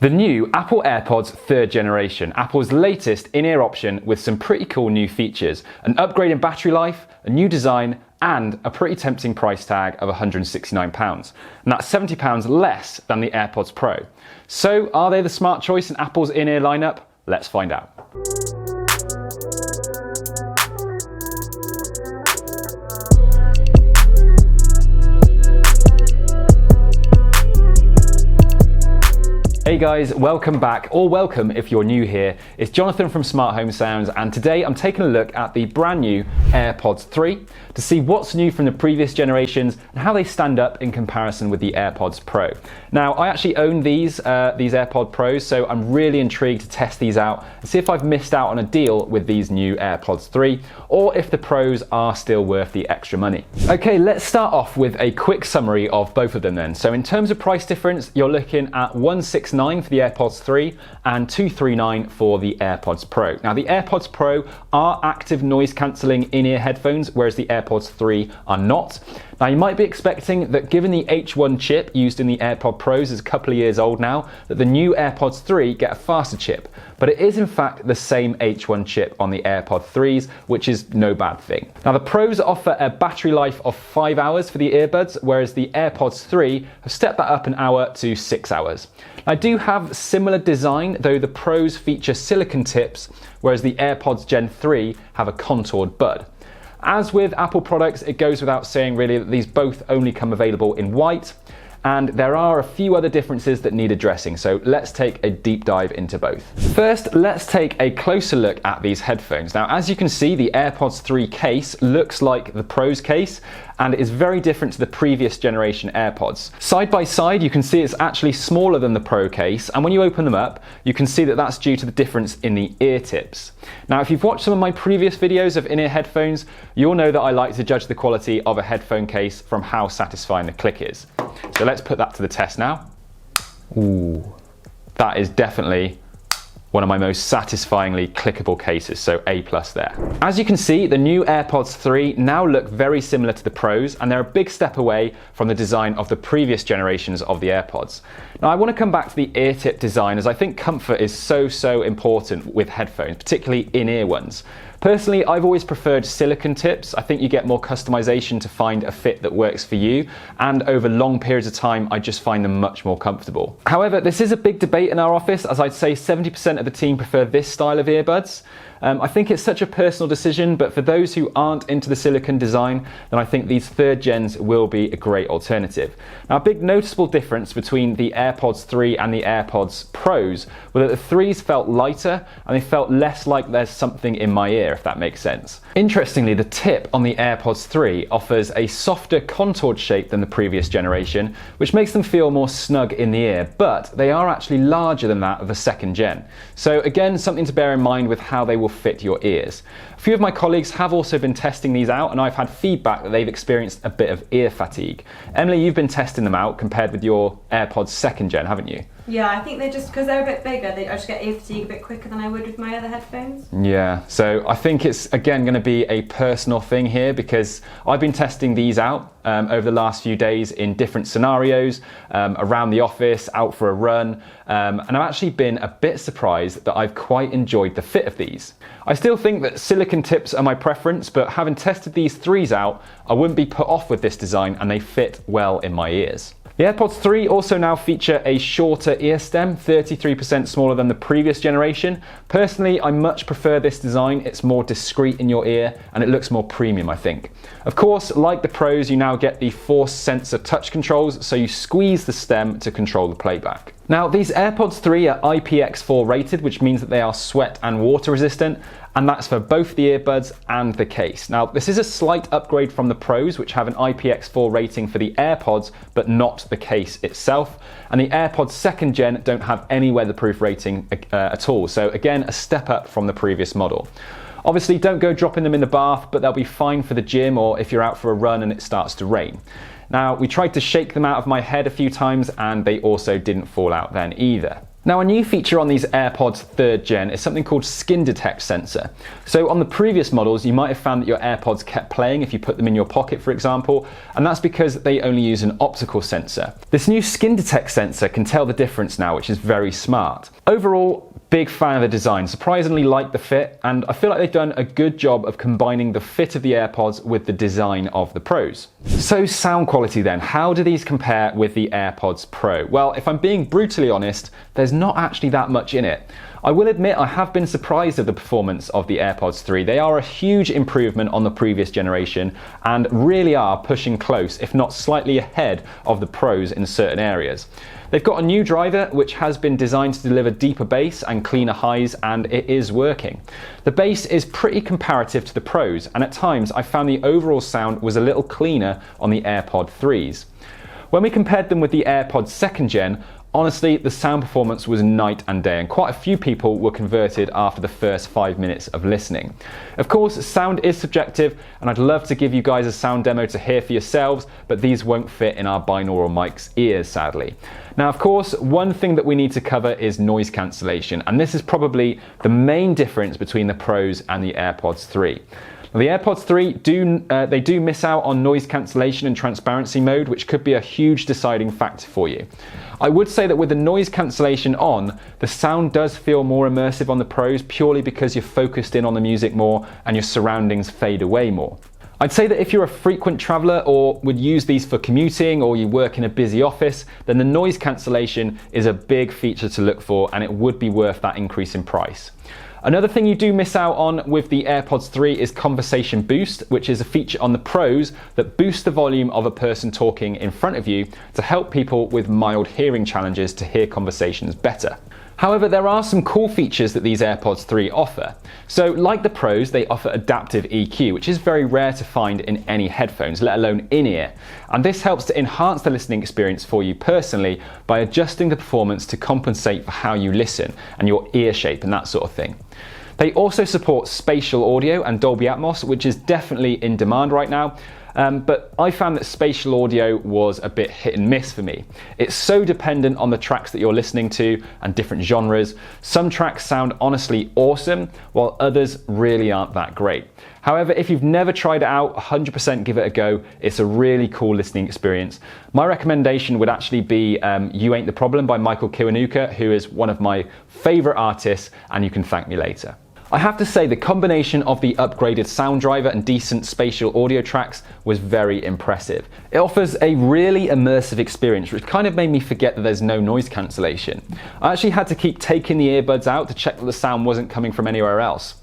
The new Apple AirPods 3rd generation, Apple's latest in-ear option with some pretty cool new features, an upgrade in battery life, a new design, and a pretty tempting price tag of £169. And that's £70 less than the AirPods Pro. So are they the smart choice in Apple's in-ear lineup? Let's find out. Hey guys, welcome back, or welcome if you're new here. It's Jonathan from Smart Home Sounds, and today I'm taking a look at the brand new AirPods 3 to see what's new from the previous generations and how they stand up in comparison with the AirPods Pro. Now, I actually own these AirPod Pros, so I'm really intrigued to test these out and see if I've missed out on a deal with these new AirPods 3, or if the Pros are still worth the extra money. Okay, let's start off with a quick summary of both of them then. So in terms of price difference, you're looking at $169 for the AirPods 3 and $239 for the AirPods Pro. Now, the AirPods Pro are active noise cancelling in-ear headphones, whereas the AirPods 3 are not. Now, you might be expecting that given the H1 chip used in the AirPod Pros is a couple of years old now, that the new AirPods 3 get a faster chip. But it is in fact the same H1 chip on the AirPod 3s, which is no bad thing. Now, the Pros offer a battery life of 5 hours for the earbuds, whereas the AirPods 3 have stepped that up an hour to 6 hours. I do have similar design, though the Pros feature silicone tips, whereas the AirPods Gen 3 have a contoured bud. As with Apple products, it goes without saying really that these both only come available in white, and there are a few other differences that need addressing, so let's take a deep dive into both. First, let's take a closer look at these headphones. Now, as you can see, the AirPods 3 case looks like the Pro's case, and it is very different to the previous generation AirPods. Side by side, you can see it's actually smaller than the Pro case, and when you open them up, you can see that that's due to the difference in the ear tips. Now, if you've watched some of my previous videos of in-ear headphones, you'll know that I like to judge the quality of a headphone case from how satisfying the click is. So let's put that to the test now. Ooh, that is definitely one of my most satisfyingly clickable cases, so A+ there. As you can see, the new AirPods 3 now look very similar to the Pros, and they're a big step away from the design of the previous generations of the AirPods. Now, I want to come back to the ear tip design, as I think comfort is so important with headphones, particularly in-ear ones. Personally, I've always preferred silicone tips. I think you get more customization to find a fit that works for you, and over long periods of time, I just find them much more comfortable. However, this is a big debate in our office, as I'd say 70% of the team prefer this style of earbuds. I think it's such a personal decision, but for those who aren't into the silicone design, then I think these 3rd gens will be a great alternative. Now, a big noticeable difference between the AirPods 3 and the AirPods Pros was that the 3s felt lighter and they felt less like there's something in my ear, if that makes sense. Interestingly, the tip on the AirPods 3 offers a softer contoured shape than the previous generation, which makes them feel more snug in the ear, but they are actually larger than that of the 2nd gen. So again, something to bear in mind with how they will fit your ears. A few of my colleagues have also been testing these out, and I've had feedback that they've experienced a bit of ear fatigue. Emily, you've been testing them out compared with your AirPods 2nd gen, haven't you? Yeah, I think because they're a bit bigger, I just get ear fatigue a bit quicker than I would with my other headphones. Yeah, so I think it's again going to be a personal thing here, because I've been testing these out over the last few days in different scenarios, around the office, out for a run, and I've actually been a bit surprised that I've quite enjoyed the fit of these. I still think that silicone tips are my preference, but having tested these 3s out, I wouldn't be put off with this design, and they fit well in my ears. The AirPods 3 also now feature a shorter ear stem, 33% smaller than the previous generation. Personally, I much prefer this design. It's more discreet in your ear and it looks more premium, I think. Of course, like the Pros, you now get the force sensor touch controls, so you squeeze the stem to control the playback. Now, these AirPods 3 are IPX4 rated, which means that they are sweat and water resistant, and that's for both the earbuds and the case. Now, this is a slight upgrade from the Pros, which have an IPX4 rating for the AirPods, but not the case itself. And the AirPods 2nd gen don't have any weatherproof rating at all. So again, a step up from the previous model. Obviously, don't go dropping them in the bath, but they'll be fine for the gym or if you're out for a run and it starts to rain. Now, we tried to shake them out of my head a few times and they also didn't fall out then either. Now, a new feature on these AirPods 3rd Gen is something called skin detect sensor. So on the previous models, you might have found that your AirPods kept playing if you put them in your pocket, for example, and that's because they only use an optical sensor. This new skin detect sensor can tell the difference now, which is very smart. Overall, big fan of the design, surprisingly like the fit, and I feel like they've done a good job of combining the fit of the AirPods with the design of the Pros. So sound quality then, how do these compare with the AirPods Pro? Well, if I'm being brutally honest, there's not actually that much in it. I will admit I have been surprised at the performance of the AirPods 3. They are a huge improvement on the previous generation and really are pushing close, if not slightly ahead of the Pros in certain areas. They've got a new driver which has been designed to deliver deeper bass and cleaner highs, and it is working. The bass is pretty comparative to the Pros, and at times I found the overall sound was a little cleaner on the AirPod 3s. When we compared them with the AirPods 2nd Gen, honestly, the sound performance was night and day, and quite a few people were converted after the first 5 minutes of listening. Of course, sound is subjective, and I'd love to give you guys a sound demo to hear for yourselves, but these won't fit in our binaural mics' ears, sadly. Now, of course, one thing that we need to cover is noise cancellation, and this is probably the main difference between the Pros and the AirPods 3. Now, the AirPods 3 do miss out on noise cancellation and transparency mode, which could be a huge deciding factor for you. I would say that with the noise cancellation on, the sound does feel more immersive on the Pros purely because you're focused in on the music more and your surroundings fade away more. I'd say that if you're a frequent traveller or would use these for commuting or you work in a busy office, then the noise cancellation is a big feature to look for, and it would be worth that increase in price. Another thing you do miss out on with the AirPods 3 is conversation boost, which is a feature on the Pros that boosts the volume of a person talking in front of you to help people with mild hearing challenges to hear conversations better. However, there are some cool features that these AirPods 3 offer. So, like the Pros, they offer adaptive EQ, which is very rare to find in any headphones, let alone in-ear. And this helps to enhance the listening experience for you personally by adjusting the performance to compensate for how you listen and your ear shape and that sort of thing. They also support spatial audio and Dolby Atmos, which is definitely in demand right now. But I found that spatial audio was a bit hit and miss for me. It's so dependent on the tracks that you're listening to and different genres. Some tracks sound honestly awesome, while others really aren't that great. However, if you've never tried it out, 100% give it a go. It's a really cool listening experience. My recommendation would actually be You Ain't the Problem by Michael Kiwanuka, who is one of my favourite artists, and you can thank me later. I have to say the combination of the upgraded sound driver and decent spatial audio tracks was very impressive. It offers a really immersive experience, which kind of made me forget that there's no noise cancellation. I actually had to keep taking the earbuds out to check that the sound wasn't coming from anywhere else.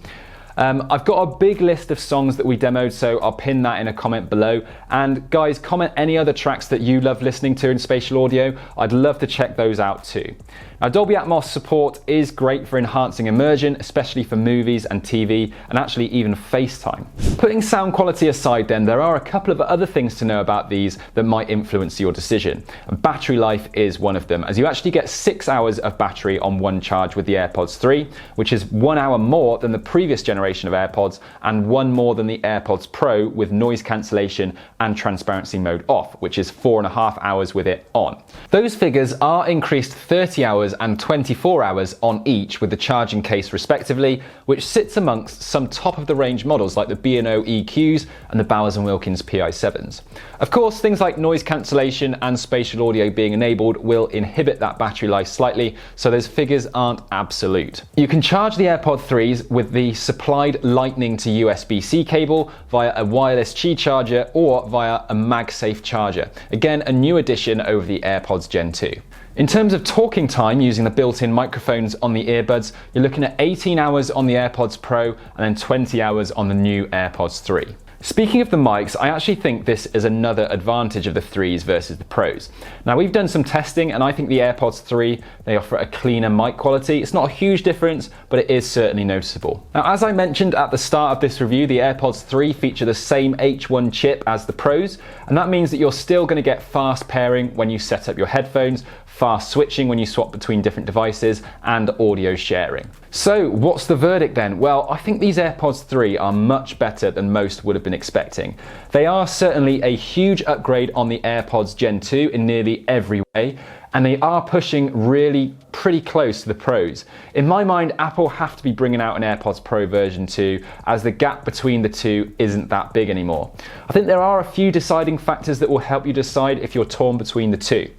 I've got a big list of songs that we demoed, so I'll pin that in a comment below. And guys, comment any other tracks that you love listening to in spatial audio. I'd love to check those out too. Now, Dolby Atmos support is great for enhancing immersion, especially for movies and TV, and actually even FaceTime. Putting sound quality aside then, there are a couple of other things to know about these that might influence your decision. And battery life is one of them, as you actually get 6 hours of battery on one charge with the AirPods 3, which is 1 hour more than the previous generation of AirPods and 1 more than the AirPods Pro with noise cancellation and transparency mode off, which is 4.5 hours with it on. Those figures are increased 30 hours and 24 hours on each with the charging case respectively, which sits amongst some top of the range models like the B&O EQs and the Bowers & Wilkins PI7s. Of course, things like noise cancellation and spatial audio being enabled will inhibit that battery life slightly, so those figures aren't absolute. You can charge the AirPod 3s with the supplied Lightning to USB-C cable via a wireless Qi charger or via a MagSafe charger. Again, a new addition over the AirPods Gen 2. In terms of talking time using the built-in microphones on the earbuds, you're looking at 18 hours on the AirPods Pro and then 20 hours on the new AirPods 3. Speaking of the mics, I actually think this is another advantage of the 3s versus the Pros. Now, we've done some testing and I think the AirPods 3, they offer a cleaner mic quality. It's not a huge difference, but it is certainly noticeable. Now, as I mentioned at the start of this review, the AirPods 3 feature the same H1 chip as the Pros, and that means that you're still going to get fast pairing when you set up your headphones, fast switching when you swap between different devices, and audio sharing. So what's the verdict then? Well, I think these AirPods 3 are much better than most would have been expecting. They are certainly a huge upgrade on the AirPods Gen 2 in nearly every way, and they are pushing really pretty close to the Pros. In my mind, Apple have to be bringing out an AirPods Pro version 2, as the gap between the two isn't that big anymore. I think there are a few deciding factors that will help you decide if you're torn between the two.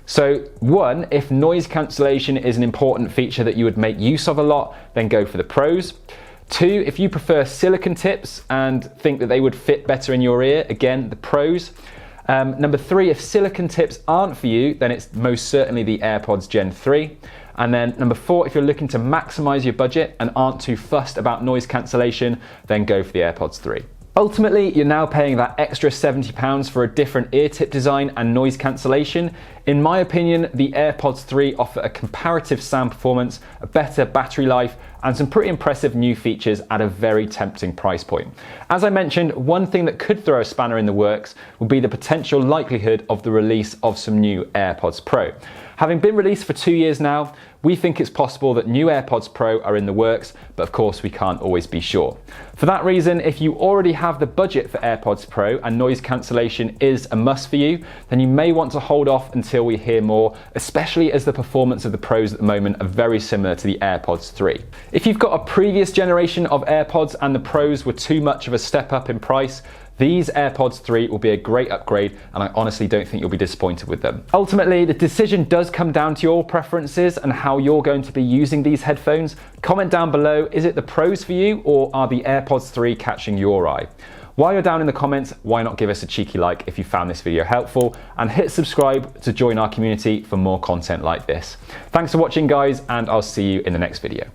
So 1, if noise cancellation is an important feature that you would make use of a lot, then go for the Pros. 2, if you prefer silicone tips and think that they would fit better in your ear, again, the Pros. Number 3, if silicone tips aren't for you, then it's most certainly the AirPods Gen 3. And then number 4, if you're looking to maximize your budget and aren't too fussed about noise cancellation, then go for the AirPods 3. Ultimately, you're now paying that extra £70 for a different ear tip design and noise cancellation. In my opinion, the AirPods 3 offer a comparative sound performance, a better battery life, and some pretty impressive new features at a very tempting price point. As I mentioned, one thing that could throw a spanner in the works would be the potential likelihood of the release of some new AirPods Pro. Having been released for 2 years now, we think it's possible that new AirPods Pro are in the works, but of course we can't always be sure. For that reason, if you already have the budget for AirPods Pro and noise cancellation is a must for you, then you may want to hold off until we hear more, especially as the performance of the Pros at the moment are very similar to the AirPods 3. If you've got a previous generation of AirPods and the Pros were too much of a step up in price, these AirPods 3 will be a great upgrade, and I honestly don't think you'll be disappointed with them. Ultimately, the decision does come down to your preferences and how you're going to be using these headphones. Comment down below, is it the Pros for you, or are the AirPods 3 catching your eye? While you're down in the comments, why not give us a cheeky like if you found this video helpful, and hit subscribe to join our community for more content like this. Thanks for watching, guys, and I'll see you in the next video.